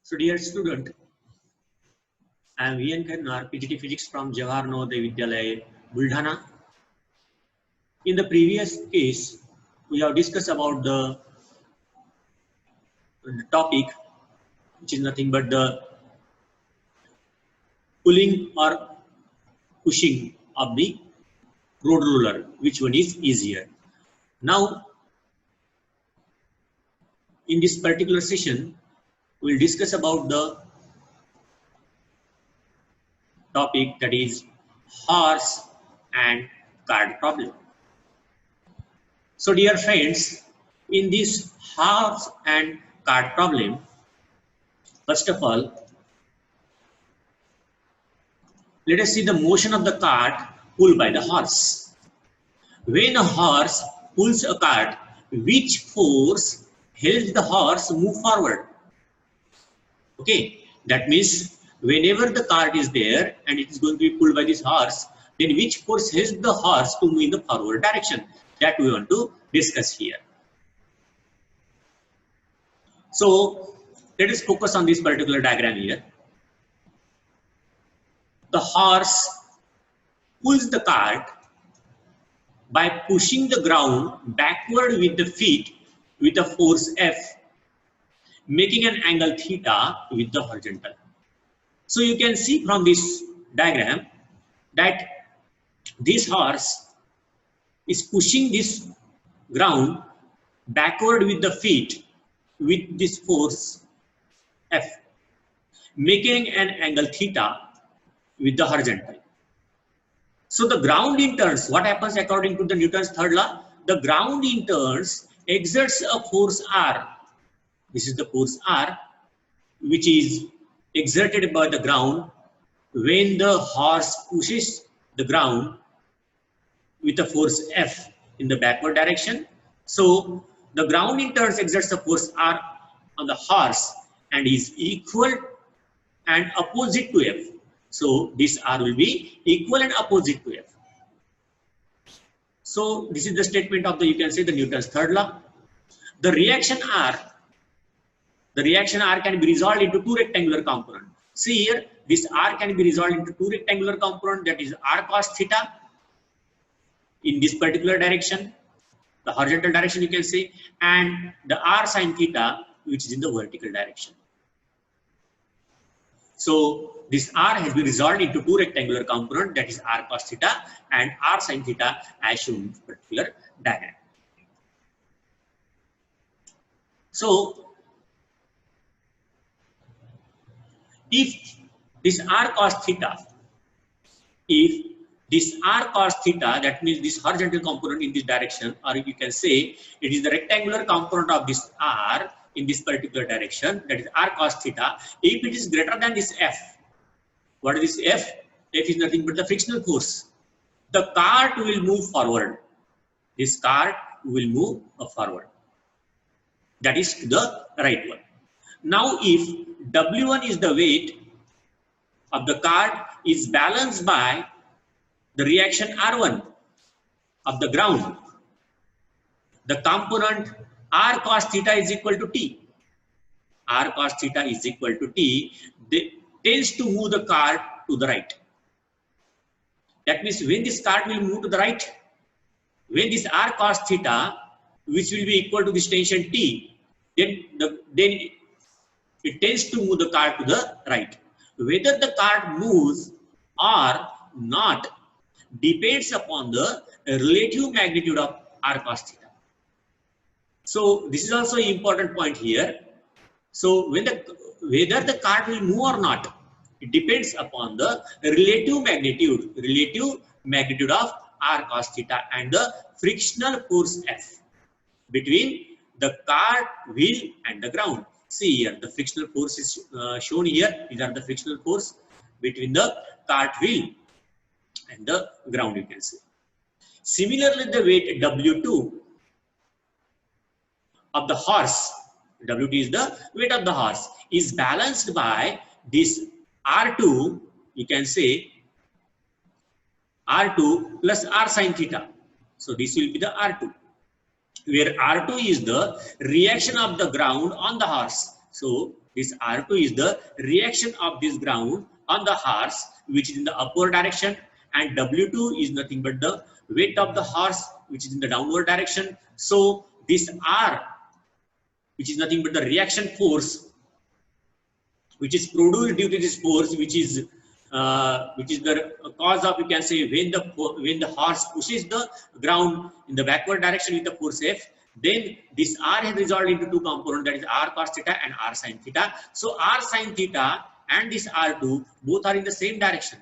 So dear student, I am V.N. Karnar, PGT Physics from Jawahar Navodaya Vidyalaya, Buldhana. In the previous case, we have discussed about the topic, which is nothing but the pulling or pushing of the road roller, which one is easier. Now, in this particular session, we will discuss about the topic that is horse and cart problem. So dear friends, in this horse and cart problem, first of all, let us see the motion of the cart pulled by the horse. When a horse pulls a cart, which force helps the horse move forward? Okay, that means whenever the cart is there and it is going to be pulled by this horse, then which force helps the horse to move in the forward direction? That we want to discuss here. So let us focus on this particular diagram here. The horse pulls the cart by pushing the ground backward with the feet with a force F, making an angle theta with the horizontal. So you can see from this diagram that this horse is pushing this ground backward with the feet with this force F, making an angle theta with the horizontal. So the ground in turns, what happens according to the Newton's third law? The ground in turns exerts a force R. This is the force R, which is exerted by the ground when the horse pushes the ground with a force F in the backward direction. So the ground in turns exerts a force R on the horse and is equal and opposite to F. So this R will be equal and opposite to F. So this is the statement of the, you can say, the Newton's third law. The reaction R can be resolved into two rectangular components. See here, this R can be resolved into two rectangular components, that is R cos theta in this particular direction, the horizontal direction you can say, and the R sin theta, which is in the vertical direction. So this R has been resolved into two rectangular components, that is R cos theta and R sin theta, as shown in this particular diagram. So if this R cos theta, that means this horizontal component in this direction, or you can say it is the rectangular component of this R in this particular direction, that is R cos theta, if it is greater than this F, what is this F? F is nothing but the frictional force. The cart will move forward. This cart will move forward. That is the right one. Now if W1 is the weight of the cart is balanced by the reaction R1 of the ground, the component R cos theta is equal to T. R cos theta is equal to T. They tends to move the cart to the right. That means when this cart will move to the right, when this R cos theta, which will be equal to this tension T, then it tends to move the cart to the right. Whether the cart moves or not depends upon the relative magnitude of R cos theta. So this is also an important point here. So whether the cart will move or not, it depends upon the relative magnitude of R cos theta and the frictional force F between the cart wheel and the ground. See here, the frictional force is shown here. These are the frictional force between the cart wheel and the ground, you can see. Similarly, the weight W2 of the horse, W2 is the weight of the horse, is balanced by this R2, you can say R2 plus R sin theta. So this will be the R2, where R2 is the reaction of the ground on the horse. So this R2 is the reaction of this ground on the horse, which is in the upward direction, and W2 is nothing but the weight of the horse, which is in the downward direction. So this R, which is nothing but the reaction force, which is produced due to this force, which is the cause of, you can say, when the horse pushes the ground in the backward direction with the force F, then this R has resolved into two components, that is R cos theta and R sin theta. So R sin theta and this R2 both are in the same direction.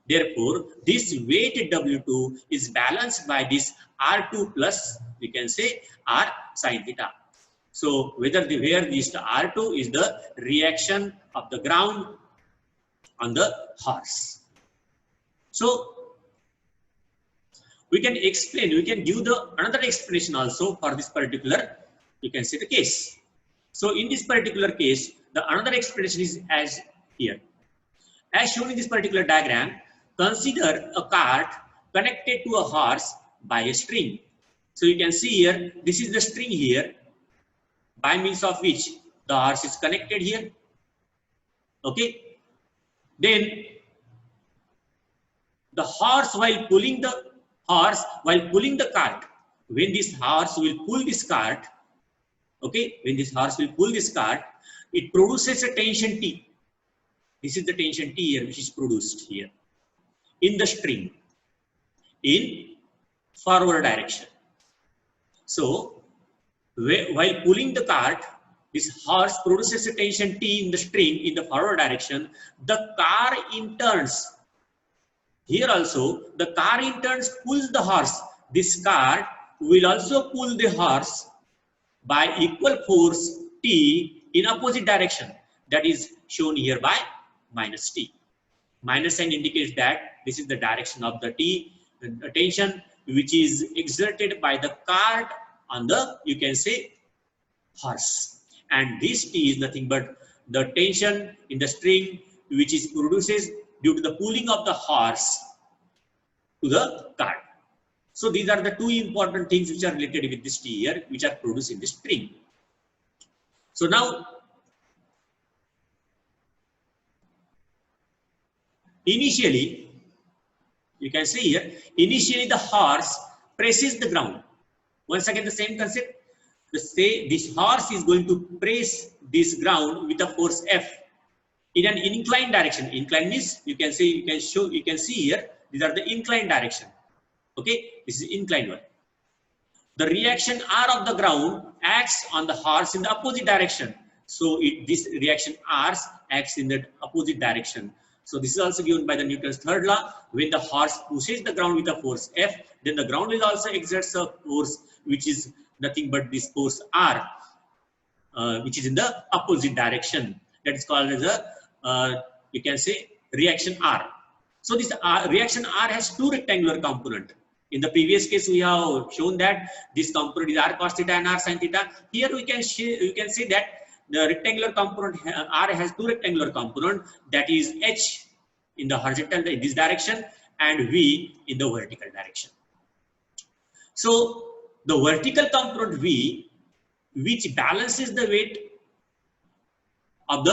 Therefore, this weight W2 is balanced by this R2 plus, we can say, R sin theta. So where this R2 is the reaction of the ground on the horse. So we can explain, we can give the another explanation also for this particular, you can say, the case. So in this particular case, the another explanation is as here. As shown in this particular diagram, consider a cart connected to a horse by a string. So you can see here, this is the string here, by means of which the horse is connected here. Okay. Then the horse, while pulling the cart, when this horse will pull this cart, okay, when this horse will pull this cart, it produces a tension T. This is the tension T here, which is produced here in the string in forward direction. So while pulling the cart, this horse produces a tension T in the string in the forward direction. The car in turns, here also, the car in turns pulls the horse. This car will also pull the horse by equal force T in opposite direction. That is shown here by minus T. Minus sign indicates that this is the direction of the T, the tension which is exerted by the cart on the, you can say, horse. And this T is nothing but the tension in the string which is produces due to the pulling of the horse to the cart. So these are the two important things which are related with this T here, which are produced in the string. So now, initially, you can see here, initially the horse presses the ground. Once again, the same concept. This horse is going to press this ground with a force F in an inclined direction. Inclined means, you can say, you can see here, these are the inclined direction. Okay, this is inclined one. The reaction R of the ground acts on the horse in the opposite direction. So this reaction R acts in the opposite direction. So this is also given by the Newton's third law. When the horse pushes the ground with a force F, then the ground will also exert a force which is nothing but this force R, which is in the opposite direction. That is called as a, you can say, reaction R. So this reaction R has two rectangular components. In the previous case, we have shown that this component is R cos theta and R sin theta. Here we can say that the rectangular component R has two rectangular components, that is H in the horizontal in this direction and V in the vertical direction. So the vertical component V, which balances the weight of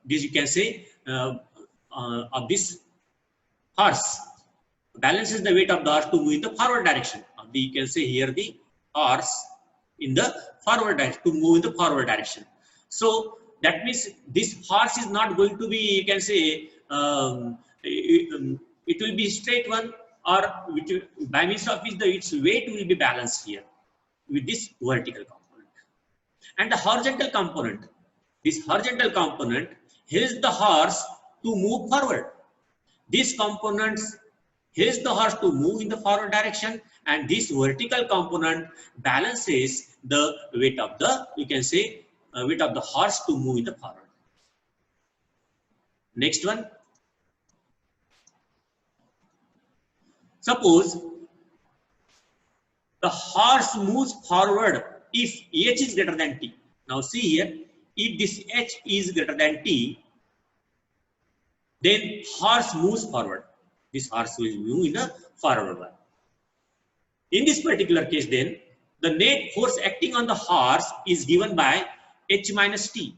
this, you can say, of this horse, balances the weight of the horse to move in the forward direction. You can say here the horse in the forward direction, to move in the forward direction. So that means this horse is not going to be, you can say, it will be straight one, or by means of which its weight will be balanced here with this vertical component. And the horizontal component, this horizontal component helps the horse to move forward. These components helps the horse to move in the forward direction, and this vertical component balances the weight of the, you can say, weight of the horse to move in the forward. Next one. Suppose the horse moves forward if H is greater than T. Now see here, if this H is greater than T, then horse moves forward. This horse will move in the forward one. In this particular case, then, the net force acting on the horse is given by H minus T.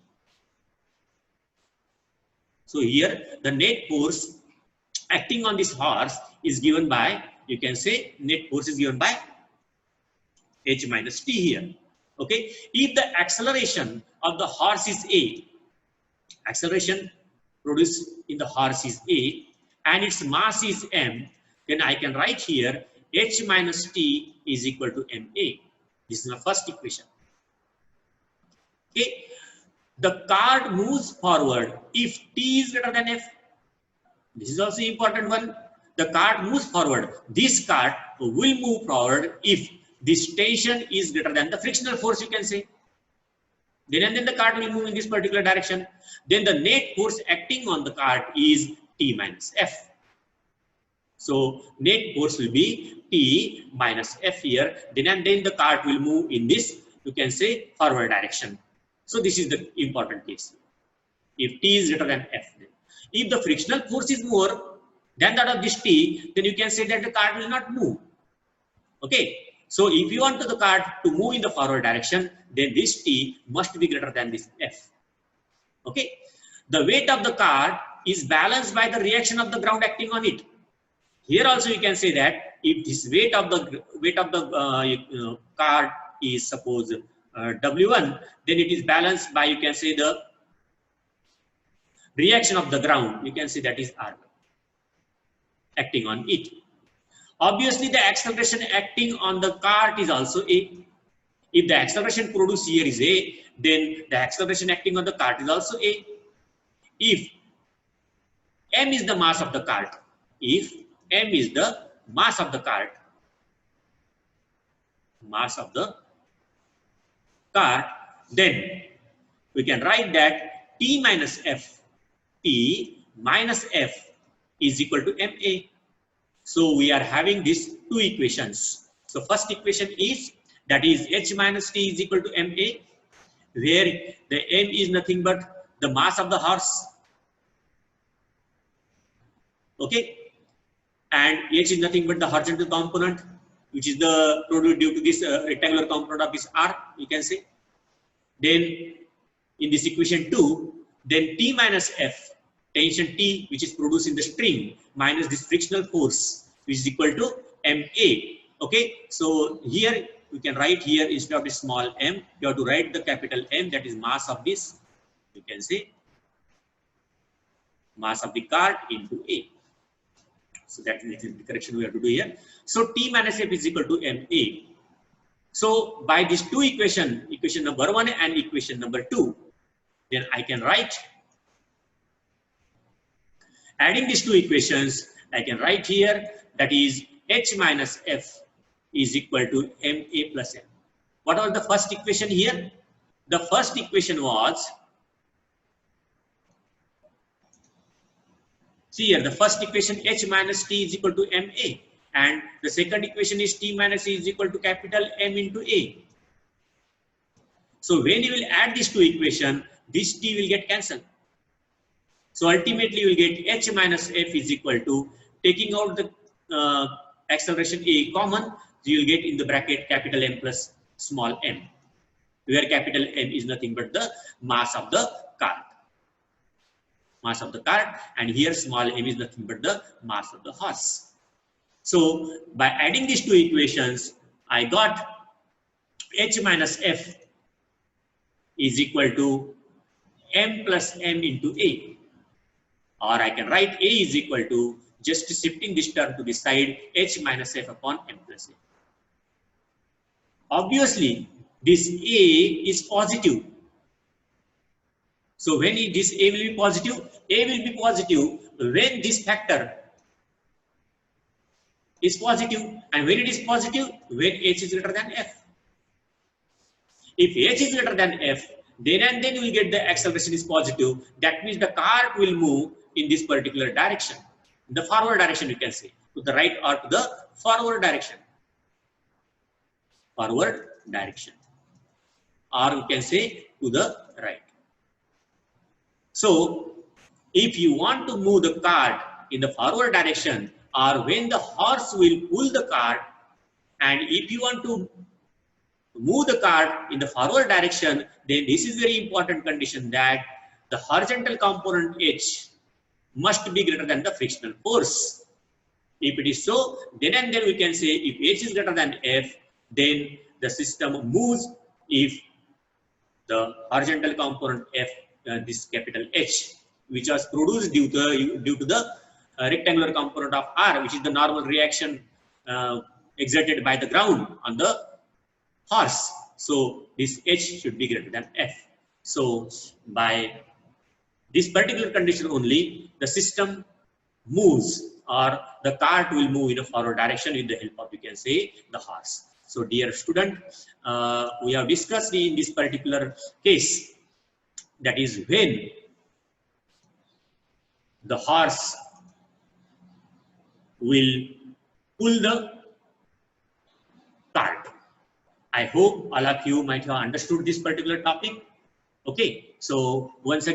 So here the net force acting on this horse is given by, you can say net force is given by h minus t here. Okay, if the acceleration of the horse is a, acceleration produced in the horse is a, and its mass is m, then I can write here h minus t is equal to ma. This is my first equation. Okay, the cart moves forward if t is greater than f. This is also important one. The cart moves forward. This cart will move forward if this tension is greater than the frictional force, you can say. Then and then the cart will move in this particular direction. Then the net force acting on the cart is T minus F. So net force will be T minus F here. Then and then the cart will move in this, you can say, forward direction. So this is the important case. If T is greater than F. Then. If the frictional force is more than that of this T, then you can say that the cart will not move. Okay. So if you want the cart to move in the forward direction, then this T must be greater than this F. Okay. The weight of the cart is balanced by the reaction of the ground acting on it. Here also you can say that if this weight of the cart is suppose W1, then it is balanced by, you can say, the reaction of the ground. You can say that is R1 acting on it. Obviously, the acceleration acting on the cart is also A. If the acceleration produced here is A, then the acceleration acting on the cart is also A. If M is the mass of the cart, if M is the mass of the cart, then we can write that T minus F is equal to MA. So we are having these two equations. So first equation is, that is H minus T is equal to MA, where the M is nothing but the mass of the horse. Okay. And H is nothing but the horizontal component, which is the product due to this rectangular component of this R, you can say. Then in this equation 2, then T minus F, tension T, which is produced in the string, minus this frictional force, which is equal to MA. Okay, so here we can write here, instead of the small m, you have to write the capital M, that is mass of this, you can say, mass of the cart into A. So that is the correction we have to do here. So T minus F is equal to MA. So by these two equation number 1 and equation number 2, then I can write, adding these two equations, I can write here, that is H minus F is equal to MA plus M. What was the first equation here? The first equation was, see here, the first equation H minus T is equal to MA, and the second equation is T minus E is equal to capital M into A. So when you will add these two equations, this T will get cancelled. So ultimately you will get H minus F is equal to, taking out the acceleration A common, so you will get in the bracket capital M plus small m, where capital M is nothing but the mass of the cart. Mass of the cart, and here small m is nothing but the mass of the horse. So by adding these two equations, I got H minus F is equal to M plus M into A. Or I can write A is equal to, just shifting this term to the side, H minus F upon M plus A. Obviously, this A is positive. So when this A will be positive, when this factor is positive, and when it is positive, when H is greater than F. If H is greater than F, then and then you will get the acceleration is positive. That means the cart will move in this particular direction, the forward direction, you can say, to the right or to the forward direction. Forward direction, or you can say to the right. So if you want to move the cart in the forward direction, or when the horse will pull the cart, and if you want to move the cart in the forward direction, then this is very important condition, that the horizontal component H must be greater than the frictional force. If it is so, then and then we can say if H is greater than F, then the system moves if the horizontal component F, this capital H, which was produced due to the rectangular component of R, which is the normal reaction exerted by the ground on the horse. So this H should be greater than F. So by this particular condition only, the system moves, or the cart will move in a forward direction with the help of, you can say, the horse. So dear student, we have discussed in this particular case, that is when the horse will pull the cart. I hope all of you might have understood this particular topic. Okay, so once again,